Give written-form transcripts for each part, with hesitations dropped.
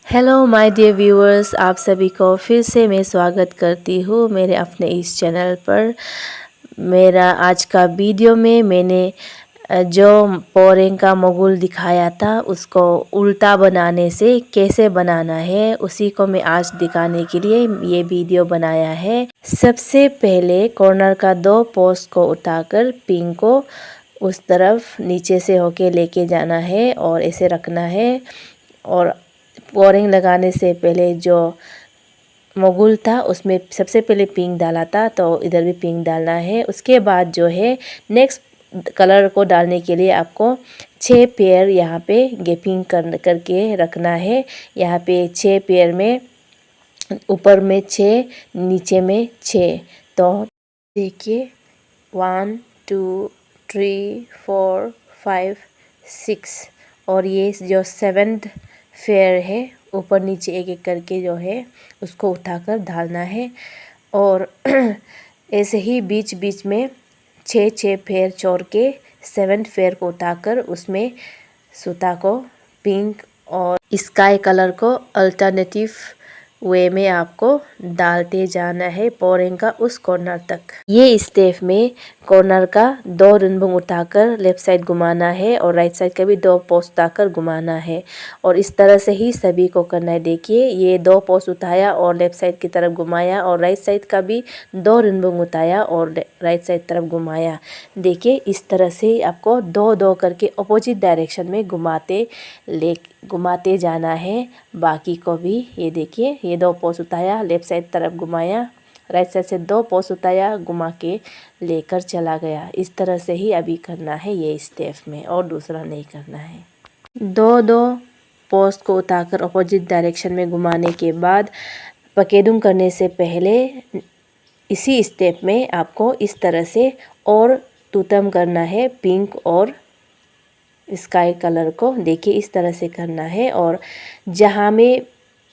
Hello my dear viewers, आप सभी को फिर से मैं स्वागत करती हूँ मेरे अपने इस चैनल पर। मेरा आज का वीडियो में मैंने जो पोरेंग का मोगुल दिखाया था उसको उल्टा बनाने से कैसे बनाना है उसी को मैं आज दिखाने के लिए ये वीडियो बनाया है। सबसे पहले कॉर्नर का 2 पोस्ट को उठाकर पिन को उस तरफ नीचे से होके लेके जाना है और ऐसे रखना है। और पोरिंग लगाने से पहले जो मोगुल था उसमें सबसे पहले पिंक डाला था, तो इधर भी पिंक डालना है। उसके बाद जो है नेक्स्ट कलर को डालने के लिए आपको 6 पेयर यहाँ पे गैपिंग करके रखना है। यहाँ पे 6 पेयर में ऊपर में 6, नीचे में 6। तो देखिए 1 2 3 4 5 6 और ये जो 7th फेयर है ऊपर नीचे एक एक करके जो है उसको उठाकर डालना है। और ऐसे ही बीच बीच में 6 फेयर छोड़ के 7th फेयर को उठाकर उसमें सूता को पिंक और स्काई कलर को अल्टरनेटिव वे में आपको डालते जाना है पोरेंग का उस कॉर्नर तक। ये स्टेप में कॉर्नर का 2 रिंगबुंग उठाकर लेफ्ट साइड घुमाना है और राइट साइड का भी 2 पोस्ट उठाकर घुमाना है। और इस तरह से ही सभी को करना है। देखिए ये 2 पोस्ट उठाया और लेफ्ट साइड की तरफ घुमाया और राइट साइड का भी 2 रिंगबुंग उठाया और राइट साइड तरफ घुमाया। देखिए इस तरह से आपको 2-2 करके अपोजिट डायरेक्शन में घुमाते जाना है। बाकी को भी ये देखिए ये 2 पोस्ट उठाया लेफ्ट साइड तरफ घुमाया, राइट साइड से 2 पोस्ट उठाया घुमा के लेकर चला गया। इस तरह से ही अभी करना है ये स्टेप में, और दूसरा नहीं करना है। 2-2 पोस्ट को उठाकर अपोजिट डायरेक्शन में घुमाने के बाद पकेडुम करने से पहले इसी स्टेप में आपको इस तरह से और टूटम करना है पिंक और स्काई कलर को। देखिए इस तरह से करना है। और जहाँ में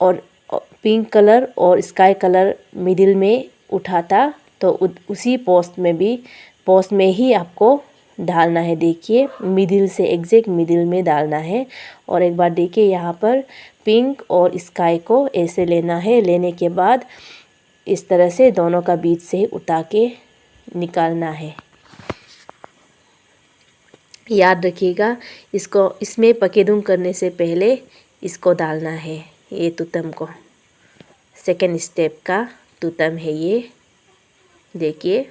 और पिंक कलर और स्काई कलर मिडिल में उठाता तो उसी पोस्ट में ही आपको डालना है। देखिए मिडिल से एग्जैक्ट मिडिल में डालना है। और एक बार देखिए यहाँ पर पिंक और स्काई को ऐसे लेना है। लेने के बाद इस तरह से दोनों का बीच से उठा के निकालना है। याद रखिएगा इसमें पकेडुम करने से पहले इसको डालना है, ये तुतम को। सेकेंड स्टेप का तुतम है ये। देखिए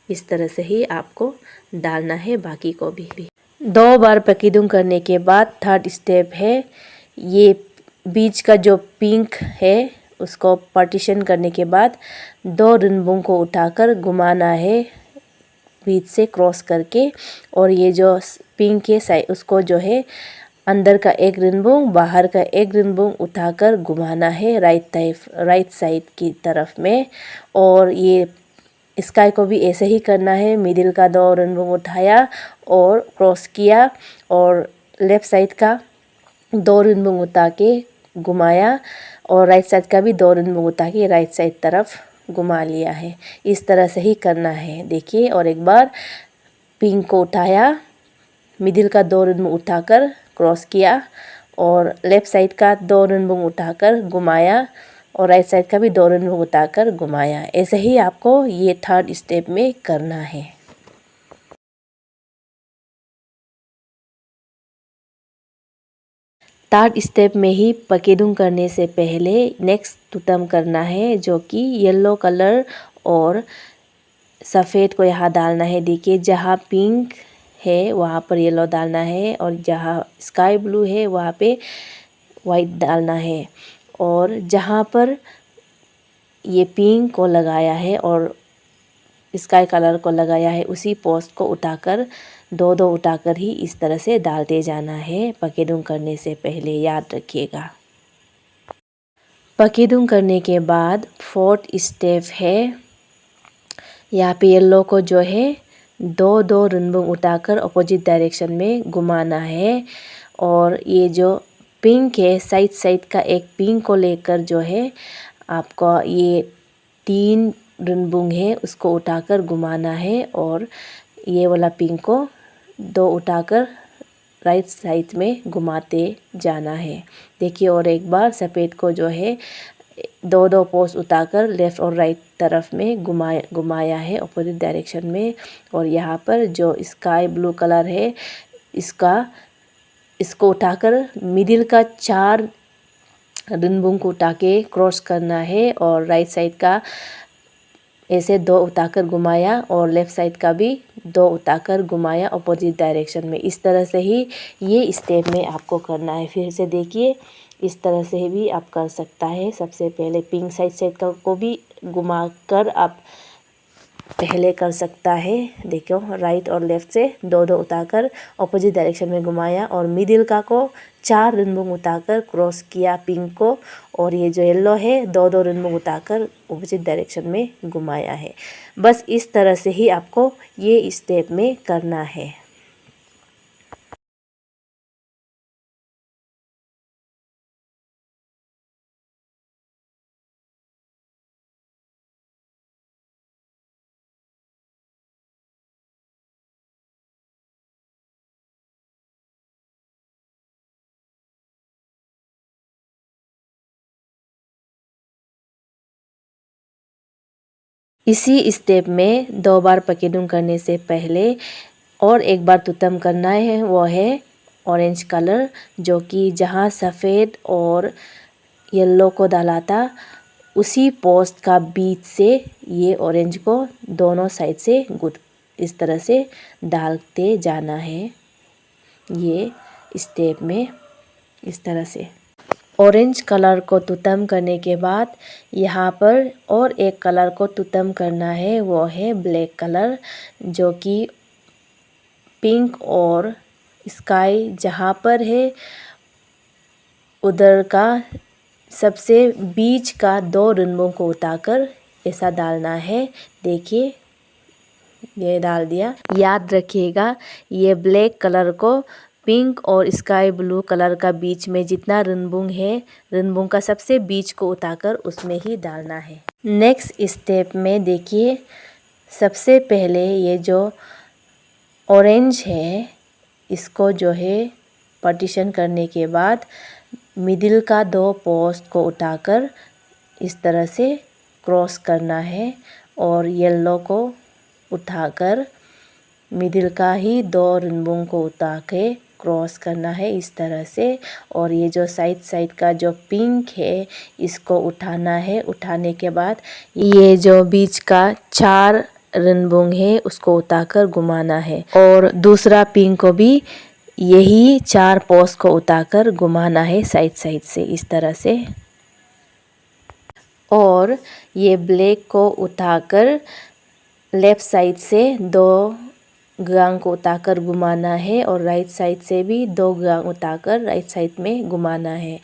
इस तरह से ही आपको डालना है बाकी को भी। 2 बार पकेडुम करने के बाद थर्ड स्टेप है ये बीच का जो पिंक है उसको पार्टीशन करने के बाद 2 रिंगबुंग को उठाकर घुमाना है बीच से क्रॉस करके। और ये जो पिंक के साइड उसको जो है अंदर का एक रिंगबुंग बाहर का एक रिंगबुंग उठाकर घुमाना है राइट साइड की तरफ में। और ये स्काई को भी ऐसे ही करना है। मिडिल का 2 रिंगबुंग उठाया और क्रॉस किया और लेफ़्ट साइड का 2 रिंगबुंग उठा के घुमाया और राइट साइड का भी 2 रिंगबुंग उठा के राइट साइड तरफ घुमा लिया है। इस तरह से ही करना है। देखिए और एक बार पिंक को उठाया, मिडिल का 2 रिंगबुंग उठाकर क्रॉस किया और लेफ़्ट साइड का 2 रिंगबुंग उठाकर घुमाया और राइट साइड का भी 2 रिंगबुंग उठाकर घुमाया। ऐसे ही आपको ये थर्ड स्टेप में करना है। थर्ड स्टेप में ही पकेडुम करने से पहले नेक्स्ट तुतम करना है जो कि येलो कलर और सफ़ेद को यहाँ डालना है। देखिए जहाँ पिंक है वहाँ पर येलो डालना है और जहाँ स्काई ब्लू है वहाँ पे वाइट डालना है। और जहाँ पर ये पिंक को लगाया है और स्काई कलर को लगाया है उसी पोस्ट को उठाकर 2-2 उठाकर ही इस तरह से डालते जाना है पकेडुम करने से पहले, याद रखिएगा। पकेडुम करने के बाद फोर्थ स्टेप है यहाँ पे येलो को जो है 2-2 रिंगबुंग उठाकर अपोजिट डायरेक्शन में घुमाना है। और ये जो पिंक है साइड का एक पिंक को लेकर जो है आपको ये 3 रिंगबुंग है उसको उठाकर घुमाना है और ये वाला पिंक को 2 उठाकर राइट साइड में घुमाते जाना है। देखिए, और एक बार सफ़ेद को जो है दो दो पोस्ट उठाकर लेफ़्ट और राइट तरफ में घुमाया है अपोजिट डायरेक्शन में। और यहाँ पर जो स्काई ब्लू कलर है इसको उठाकर मिडिल का 4 रेनबो को उठा के क्रॉस करना है, और राइट साइड का ऐसे 2 उठाकर घुमाया और लेफ़्ट साइड का भी 2 उठाकर घुमाया अपोजिट डायरेक्शन में। इस तरह से ही ये स्टेप में आपको करना है। फिर से देखिए, इस तरह से भी आप कर सकता है। सबसे पहले पिंक साइड को भी घुमा कर आप पहले कर सकता है। देखो, राइट और लेफ़्ट से 2 उठाकर अपोजिट डायरेक्शन में घुमाया, और मिडिल का को 4 रेनबो उठाकर क्रॉस किया पिंक को, और ये जो येलो है 2 रेनबो उठाकर अपोजिट डायरेक्शन में घुमाया है। बस इस तरह से ही आपको ये स्टेप में करना है। इसी स्टेप में 2 बार पकेडुम करने से पहले और एक बार तुतम करना है, वो है ऑरेंज कलर, जो कि जहाँ सफ़ेद और येलो को डाला था उसी पोस्ट का बीच से ये ऑरेंज को दोनों साइड से गुड इस तरह से डालते जाना है। ये स्टेप में इस तरह से ऑरेंज कलर को तुतम करने के बाद यहाँ पर और एक कलर को तुतम करना है, वो है ब्लैक कलर, जो कि पिंक और स्काई जहाँ पर है उधर का सबसे बीच का 2 रेनबो को उठाकर ऐसा डालना है। देखिए, ये डाल दिया। याद रखिएगा, ये ब्लैक कलर को पिंक और स्काई ब्लू कलर का बीच में जितना रेनबो है, रेनबो का सबसे बीच को उठाकर उसमें ही डालना है। नेक्स्ट स्टेप में देखिए, सबसे पहले ये जो ऑरेंज है इसको जो है पार्टीशन करने के बाद मिडिल का 2 पोस्ट को उठाकर इस तरह से क्रॉस करना है, और येलो को उठाकर मिडिल का ही 2 रेनबो को उठा के क्रॉस करना है इस तरह से। और ये जो साइड का जो पिंक है इसको उठाना है। उठाने के बाद ये जो बीच का 4 रेनबो है उसको उठाकर घुमाना है, और दूसरा पिंक को भी यही 4 पोस्ट को उठाकर घुमाना है साइड से इस तरह से। और ये ब्लैक को उठाकर लेफ़्ट साइड से 2 गांग को उठाकर घुमाना है, और राइट साइड से भी 2 गांग उठाकर राइट साइड में घुमाना है।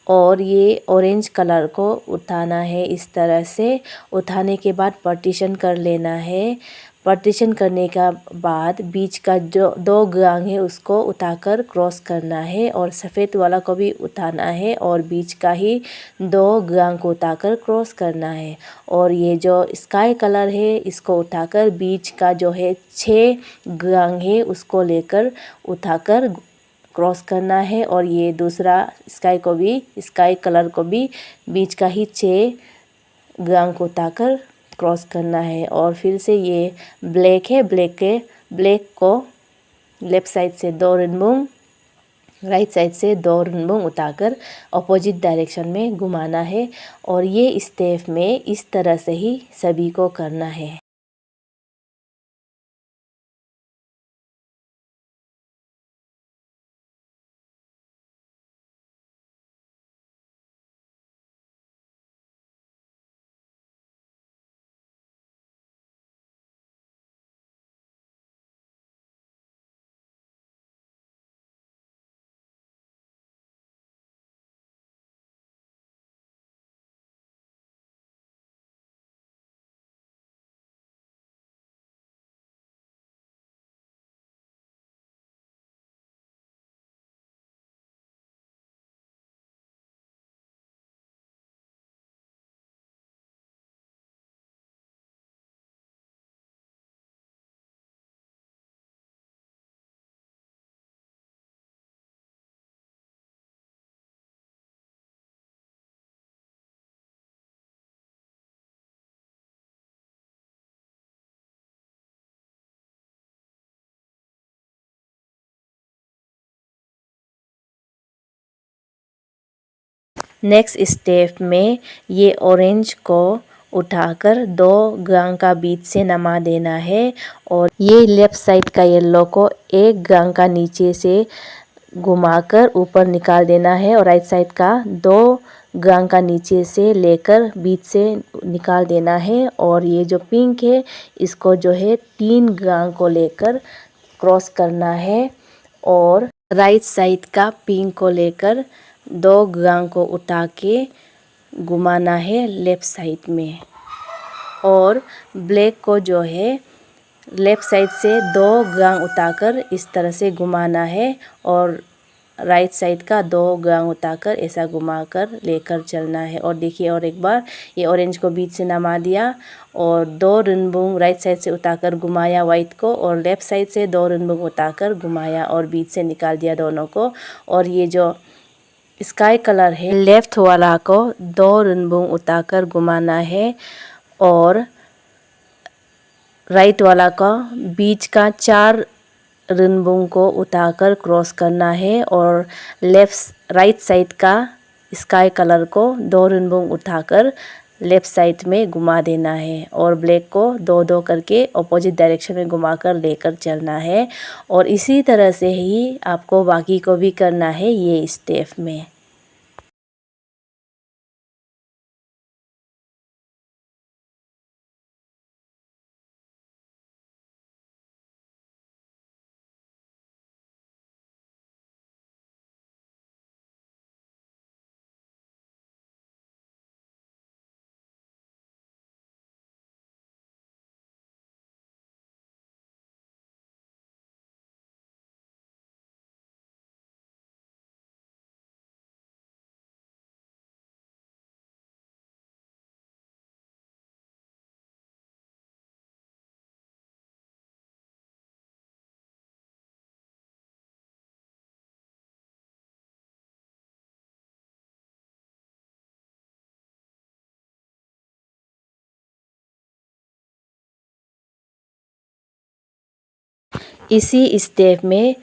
और ये ऑरेंज कलर को उठाना है इस तरह से। उठाने के बाद पार्टीशन कर लेना है। पार्टीशन करने का बाद बीच का जो 2 गांग है उसको उठाकर क्रॉस करना है, और सफ़ेद वाला को भी उठाना है और बीच का ही 2 गांग को उठाकर क्रॉस करना है। और ये जो स्काई कलर है इसको उठाकर बीच का जो है 6 गांग है उसको लेकर उठाकर क्रॉस करना है, और ये दूसरा स्काई कलर को भी बीच का ही 6 गांग को उठाकर क्रॉस करना है। और फिर से ये ब्लैक है, ब्लैक को लेफ़्ट साइड से 2 रेनबो, राइट साइड से 2 रेनबो उठाकर अपोजिट डायरेक्शन में घुमाना है। और ये स्टेप में इस तरह से ही सभी को करना है। नेक्स्ट स्टेप में ये ऑरेंज को उठाकर दो गांग का बीच से नमा देना है और ये लेफ्ट साइड का येलो को एक गांग का नीचे से घुमाकर ऊपर निकाल देना है और राइट साइड का दो गांग का नीचे से लेकर बीच से निकाल देना है। और ये जो पिंक है इसको जो है 3 गांग को लेकर क्रॉस करना है और राइट साइड का पिंक को लेकर 2 गांग को उठा के घुमाना है लेफ्ट साइड में। और ब्लैक को जो है लेफ़्ट साइड से 2 गांग उठाकर इस तरह से घुमाना है और राइट साइड का 2 गांग उठाकर ऐसा घुमाकर लेकर चलना है। और देखिए और एक बार ये ऑरेंज को बीच से नमा दिया और 2 रिनबुंग राइट साइड से उठाकर घुमाया वाइट को और लेफ़्ट साइड से 2 रिनबुंग उठाकर घुमाया और बीच से निकाल दिया दोनों को। और ये जो स्काई कलर है लेफ़्ट वाला को 2 रिनबुंग उठाकर घुमाना है और राइट वाला का बीच का 4 रिनबुंग को उठाकर क्रॉस करना है और राइट साइड का स्काई कलर को 2 रिनबुंग उठाकर लेफ़्ट साइड में घुमा देना है और ब्लैक को 2-2 करके अपोजिट डायरेक्शन में घुमाकर लेकर चलना है। और इसी तरह से ही आपको बाकी को भी करना है ये स्टेप में। इसी स्टेप में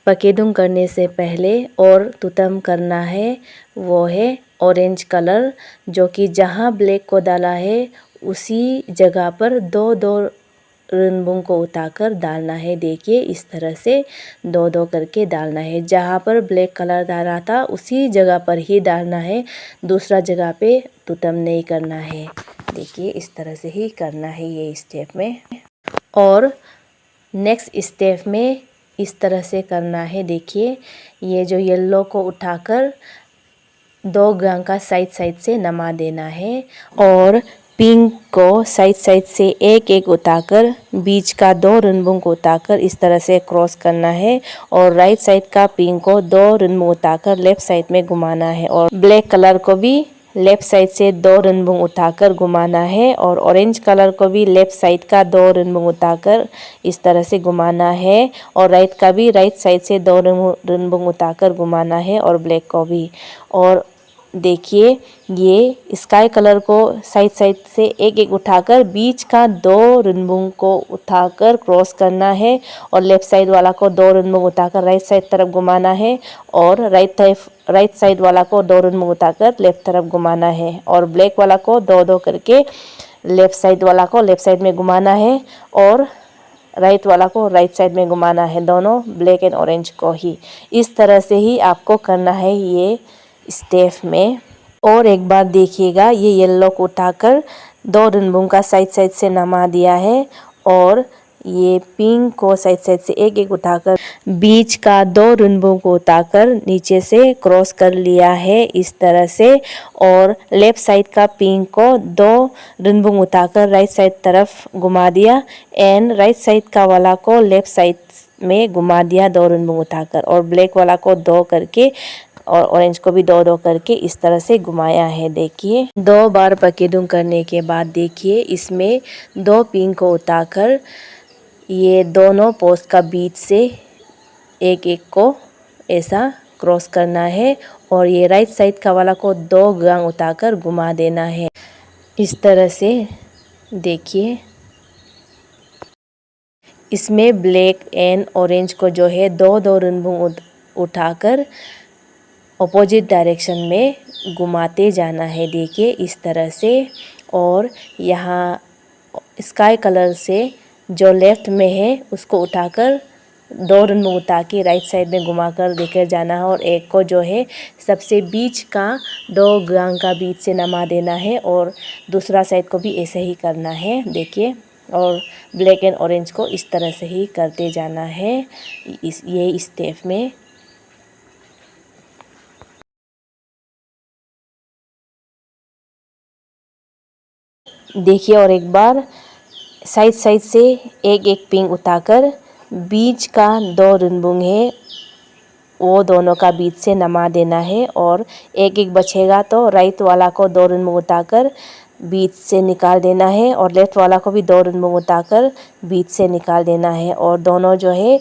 पकेदुम करने से पहले और तुतम करना है वो है ऑरेंज कलर, जो कि जहाँ ब्लैक को डाला है उसी जगह पर 2-2 रिनबुंग को उठाकर डालना है। देखिए इस तरह से 2-2 करके डालना है। जहाँ पर ब्लैक कलर डाला था उसी जगह पर ही डालना है, दूसरा जगह पे तुतम नहीं करना है। देखिए इस तरह से ही करना है ये स्टेप में। और नेक्स्ट स्टेप में इस तरह से करना है। देखिए ये जो येलो को उठाकर 2 गांग का साइड साइड से नमा देना है और पिंक को साइड साइड से एक एक उठाकर बीच का 2 रिनबुंग को उठाकर इस तरह से क्रॉस करना है और राइट साइड का पिंक को 2 रिनबुंग उठाकर लेफ्ट साइड में घुमाना है और ब्लैक कलर को भी लेफ्ट साइड से 2 रिनबुंग उठाकर घुमाना है और ऑरेंज कलर को भी लेफ्ट साइड का 2 रिनबुंग उठाकर इस तरह से घुमाना है और राइट का भी राइट साइड से 2 रिनबुंग उठाकर घुमाना है और ब्लैक को भी। और देखिए ये स्काई कलर को साइड साइड से एक एक उठाकर बीच का 2 रिनबुंग को उठाकर क्रॉस करना है और लेफ्ट साइड वाला को 2 रिनबुंग उठाकर राइट साइड तरफ घुमाना है और राइट साइड वाला को 2 रिनबुंग उठाकर लेफ्ट तरफ घुमाना है और ब्लैक वाला को 2-2 करके लेफ्ट साइड वाला को लेफ्ट साइड में घुमाना है और राइट वाला को राइट साइड में घुमाना है, दोनों ब्लैक एंड ऑरेंज को ही। इस तरह से ही आपको करना है ये स्टेप में। और एक बार देखिएगा ये येलो को उठाकर 2 रिनबुंग का साइड साइड से नमा दिया है और ये पिंक को साइड साइड से एक एक उठाकर बीच का 2 रिनबुंग को उठाकर नीचे से क्रॉस कर लिया है इस तरह से। और लेफ्ट साइड का पिंक को 2 रिनबुंग उठाकर राइट साइड तरफ घुमा दिया एंड राइट साइड का वाला को लेफ्ट साइड में घुमा दिया 2 रिनबुंग उठाकर और ब्लैक वाला को 2 करके और ऑरेंज को भी 2-2 करके इस तरह से घुमाया है। देखिए 2 बार पकेदुम करने के बाद देखिए इसमें 2 पिंक को उठाकर ये दोनों पोस्ट का बीच से एक एक को ऐसा क्रॉस करना है और ये राइट साइड का वाला को 2 गांग उठाकर घुमा देना है इस तरह से। देखिए इसमें ब्लैक एंड ऑरेंज को जो है 2-2 रिनबुंग उठाकर अपोजिट डायरेक्शन में घुमाते जाना है। देखिए इस तरह से। और यहाँ स्काई कलर से जो लेफ़्ट में है उसको उठाकर दो रन में उठा के राइट साइड में घुमाकर लेकर जाना है। और एक को जो है सबसे बीच का दो गांग का बीच से नमा देना है और दूसरा साइड को भी ऐसे ही करना है। देखिए, और ब्लैक एंड ऑरेंज को इस तरह से ही करते जाना है ये स्टेप में। देखिए, और एक बार साइड साइड से एक एक पिंग उठाकर बीच का दो रुनबुंग है वो दोनों का बीच से नमा देना है। और एक एक बचेगा तो राइट वाला को दो रुनबुंग उठाकर बीच से निकाल देना है और लेफ़्ट वाला को भी दो रुनबुंग उठाकर बीच से निकाल देना है। और दोनों जो है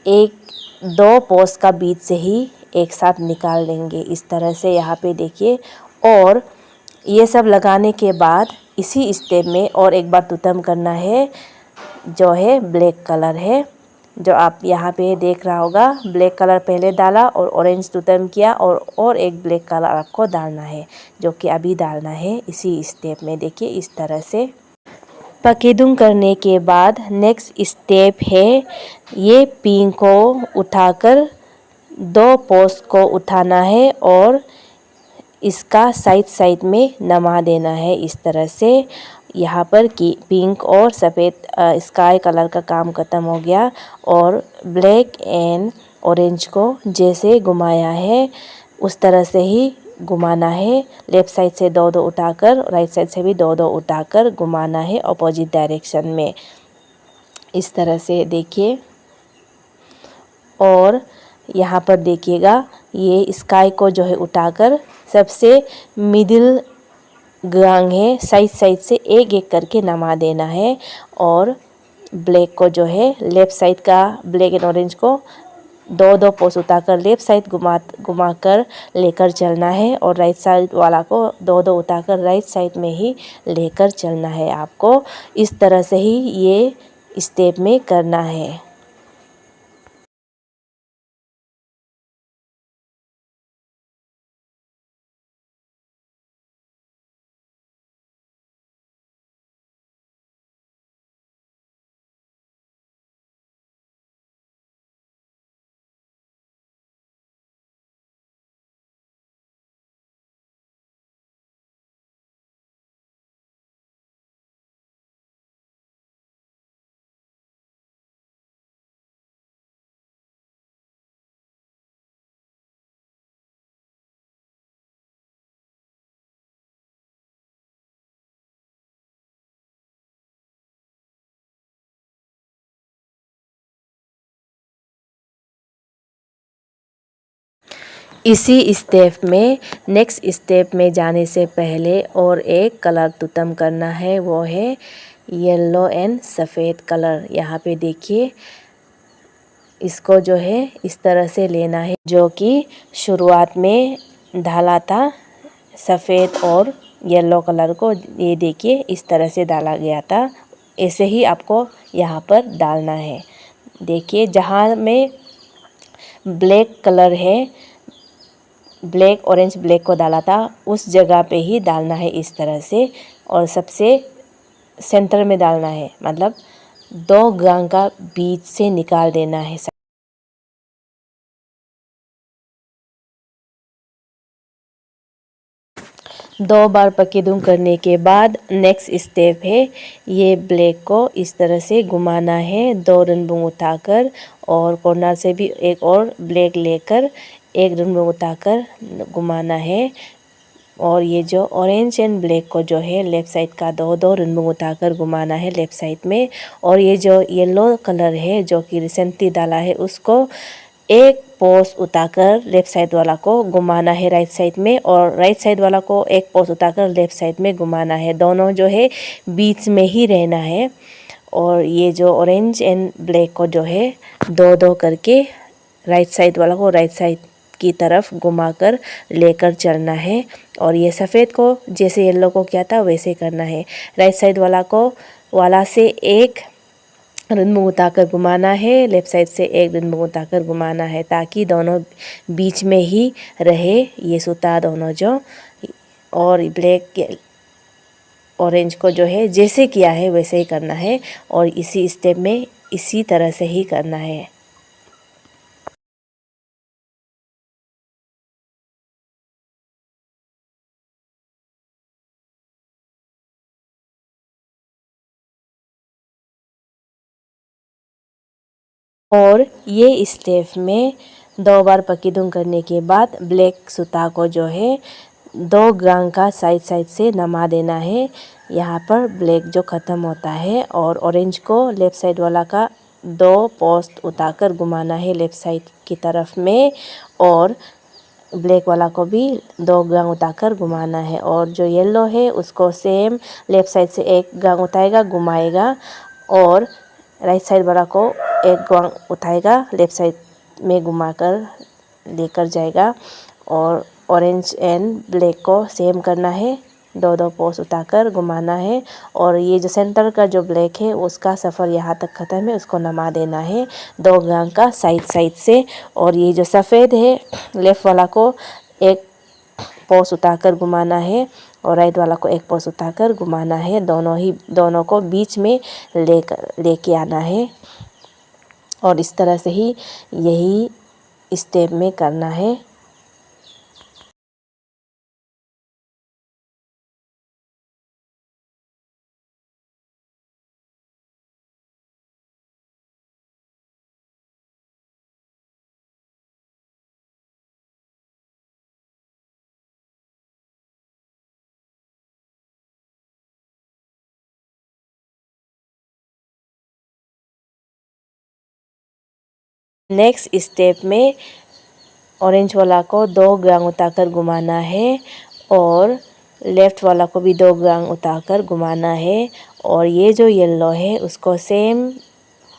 एक दो पोस्ट का बीच से ही एक साथ निकाल देंगे इस तरह से। यहाँ पे देखिए, और ये सब लगाने के बाद इसी स्टेप में और एक बार टूटम करना है जो है ब्लैक कलर है, जो आप यहाँ पे देख रहा होगा। ब्लैक कलर पहले डाला और ऑरेंज टूटम किया और एक ब्लैक कलर आपको डालना है जो कि अभी डालना है इसी स्टेप में। देखिए इस तरह से पकेदुम करने के बाद नेक्स्ट स्टेप है ये पिन को उठाकर दो पोस्ट को उठाना है और इसका साइड साइड में नमा देना है इस तरह से। यहाँ पर कि पिंक और सफ़ेद स्काई कलर का काम ख़त्म हो गया और ब्लैक एंड ऑरेंज को जैसे घुमाया है उस तरह से ही घुमाना है। लेफ़्ट साइड से दो दो उठाकर राइट साइड से भी दो दो उठाकर घुमाना है अपोजिट डायरेक्शन में इस तरह से। देखिए, और यहाँ पर देखिएगा ये स्काई को जो है उठाकर सबसे मिडिल गांग है साइड साइड से एक एक करके नमा देना है। और ब्लैक को जो है लेफ़्ट साइड का ब्लैक एंड ऑरेंज को दो दो पोस्ट उठाकर लेफ़्ट साइड घुमाकर लेकर चलना है और राइट साइड वाला को दो दो उठाकर राइट साइड में ही लेकर चलना है आपको। इस तरह से ही ये स्टेप में करना है। इसी स्टेप में नेक्स्ट स्टेप में जाने से पहले और एक कलर टूटम करना है, वो है येलो एंड सफ़ेद कलर। यहाँ पे देखिए इसको जो है इस तरह से लेना है जो कि शुरुआत में डाला था सफ़ेद और येलो कलर को। ये देखिए इस तरह से डाला गया था, ऐसे ही आपको यहाँ पर डालना है। देखिए जहाँ में ब्लैक कलर है, ब्लैक ऑरेंज ब्लैक को डाला था उस जगह पे ही डालना है इस तरह से। और सबसे सेंटर में डालना है, मतलब दो गांग का बीच से निकाल देना है। दो बार पकेदुम करने के बाद नेक्स्ट स्टेप है ये ब्लैक को इस तरह से घुमाना है दो रनबुंग उठाकर और कॉर्नर से भी एक और ब्लैक लेकर एक रनबुंग उठाकर घुमाना है। और ये जो ऑरेंज एंड ब्लैक को जो है लेफ़्ट साइड का दो दो रनबुंग उठाकर घुमाना है लेफ़्ट साइड में। और ये जो येलो कलर है जो कि रिसेंटली डाला है उसको एक पोस्ट उठाकर लेफ़्ट साइड वाला को घुमाना है राइट साइड में और राइट साइड वाला को एक पोस्ट उठाकर लेफ़्ट साइड में घुमाना है। दोनों जो है बीच में ही रहना है। और ये जो ऑरेंज एंड ब्लैक को जो है दो दो करके राइट साइड वाला को राइट साइड की तरफ घुमाकर लेकर चलना है। और ये सफ़ेद को जैसे येलो को किया था वैसे करना है। राइट साइड वाला को वाला से एक रुनमुंग उठाकर घुमाना है, लेफ़्ट साइड से एक रुनमुंग उठाकर घुमाना है ताकि दोनों बीच में ही रहे ये सूता दोनों जो। और ब्लैक ऑरेंज को जो है जैसे किया है वैसे ही करना है और इसी स्टेप में इसी तरह से ही करना है। और ये स्टेप में 2 बार पकीदुम करने के बाद ब्लैक सूता को जो है 2 गांग का साइड साइड से नमा देना है। यहाँ पर ब्लैक जो ख़त्म होता है और ऑरेंज को लेफ़्ट साइड वाला का 2 पोस्ट उठाकर घुमाना है लेफ़्ट साइड की तरफ में, और ब्लैक वाला को भी 2 गांग उठाकर घुमाना है। और जो येलो है उसको सेम लेफ़्ट साइड से 1 गांग उठाएगा घुमाएगा, और राइट साइड वाला को 1 गांग उठाएगा लेफ़्ट साइड में घुमाकर लेकर जाएगा। और ऑरेंज एंड ब्लैक को सेम करना है, 2 पोस्ट उठाकर घुमाना है। और ये जो सेंटर का जो ब्लैक है उसका सफ़र यहाँ तक ख़त्म है, उसको नमा देना है 2 गांग का साइड साइड से। और ये जो सफ़ेद है लेफ़्ट वाला को 1 पोस्ट उठाकर घुमाना है और राइट वाला को 1 पोस्ट उठाकर घुमाना है। दोनों को बीच में लेके आना है। और इस तरह से ही यही स्टेप में करना है। नेक्स्ट स्टेप में ऑरेंज वाला को 2 गांग उठाकर घुमाना है और लेफ़्ट वाला को भी 2 गांग उठाकर घुमाना है। और ये जो येलो है उसको सेम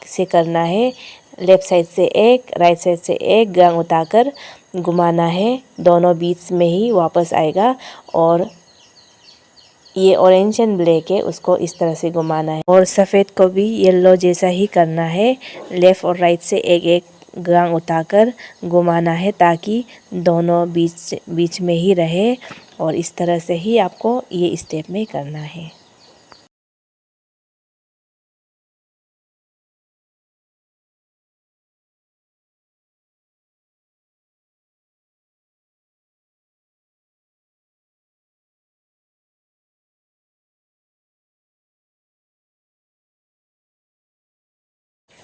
से करना है, लेफ़्ट साइड से 1 राइट साइड से 1 गांग उठाकर घुमाना है, दोनों बीच में ही वापस आएगा। और ये ऑरेंज एंड ब्लैक है उसको इस तरह से घुमाना है। और सफ़ेद को भी येलो जैसा ही करना है, लेफ़्ट और राइट से 1 गांग उठाकर घुमाना है ताकि दोनों बीच बीच में ही रहे। और इस तरह से ही आपको ये स्टेप में करना है।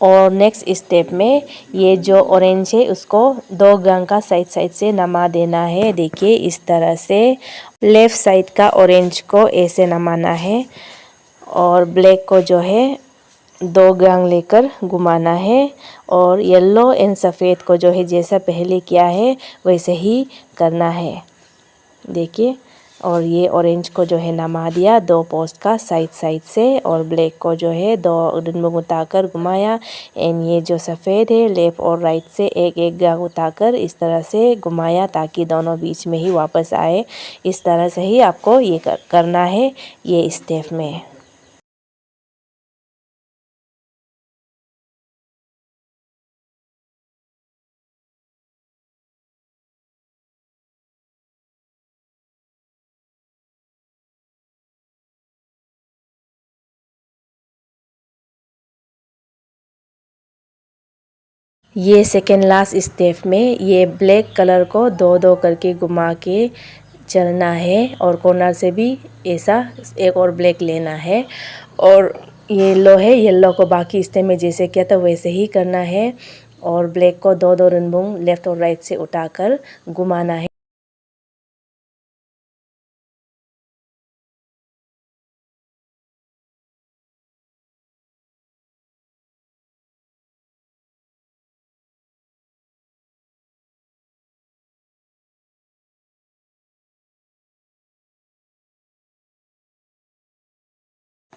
और नेक्स्ट स्टेप में ये जो ऑरेंज है उसको 2 गांग का साइड साइड से नमा देना है। देखिए इस तरह से लेफ़्ट साइड का ऑरेंज को ऐसे नमाना है और ब्लैक को जो है 2 गांग लेकर घुमाना है। और येलो एंड सफ़ेद को जो है जैसा पहले किया है वैसे ही करना है, देखिए। और ये ऑरेंज को जो है नमा दिया 2 पोस्ट का साइड साइड से, और ब्लैक को जो है 2 उठाकर घुमाया। एंड ये जो सफ़ेद है लेफ़्ट और राइट से 1 गांग उठाकर इस तरह से घुमाया ताकि दोनों बीच में ही वापस आए। इस तरह से ही आपको ये करना है ये स्टेप में। ये सेकेंड लास्ट स्टेप में ये ब्लैक कलर को 2 2 करके घुमा के चलना है, और कॉर्नर से भी ऐसा एक और ब्लैक लेना है। और येलो है, येलो को बाकी स्टेप में जैसे किया था वैसे ही करना है। और ब्लैक को 2 2 रनबुंग लेफ़्ट और राइट से उठाकर घुमाना है।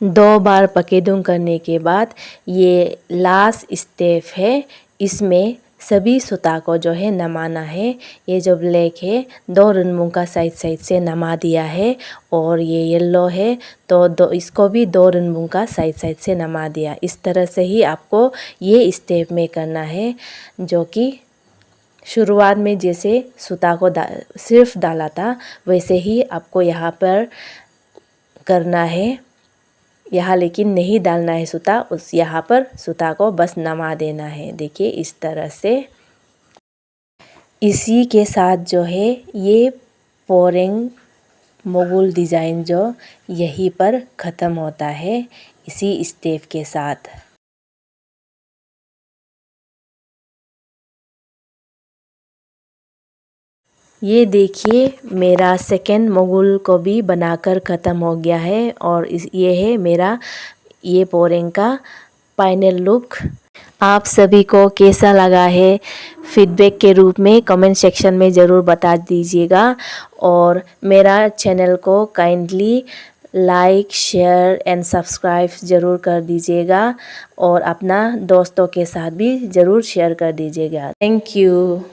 2 बार पकेदुम करने के बाद ये लास्ट स्टेप है, इसमें सभी सूता को जो है नमाना है। ये जो ब्लैक है 2 रुनमुंग का साइड साइड से नमा दिया है, और ये येलो है तो इसको भी 2 रुनमुंग का साइड साइड से नमा दिया। इस तरह से ही आपको ये स्टेप में करना है, जो कि शुरुआत में जैसे सूता को सिर्फ डाला था वैसे ही आपको यहाँ पर करना है। यहाँ लेकिन नहीं डालना है सूता, उस यहाँ पर सूता को बस नमा देना है। देखिए इस तरह से। इसी के साथ जो है ये पोरेंग मोगुल डिज़ाइन जो यहीं पर ख़त्म होता है, इसी स्टेप के साथ। ये देखिए मेरा सेकंड मोगुल को भी बनाकर ख़त्म हो गया है, और ये है मेरा ये पोरेंग का फाइनल लुक। आप सभी को कैसा लगा है फीडबैक के रूप में कमेंट सेक्शन में ज़रूर बता दीजिएगा, और मेरा चैनल को kindly like share and subscribe ज़रूर कर दीजिएगा, और अपना दोस्तों के साथ भी ज़रूर शेयर कर दीजिएगा। Thank you.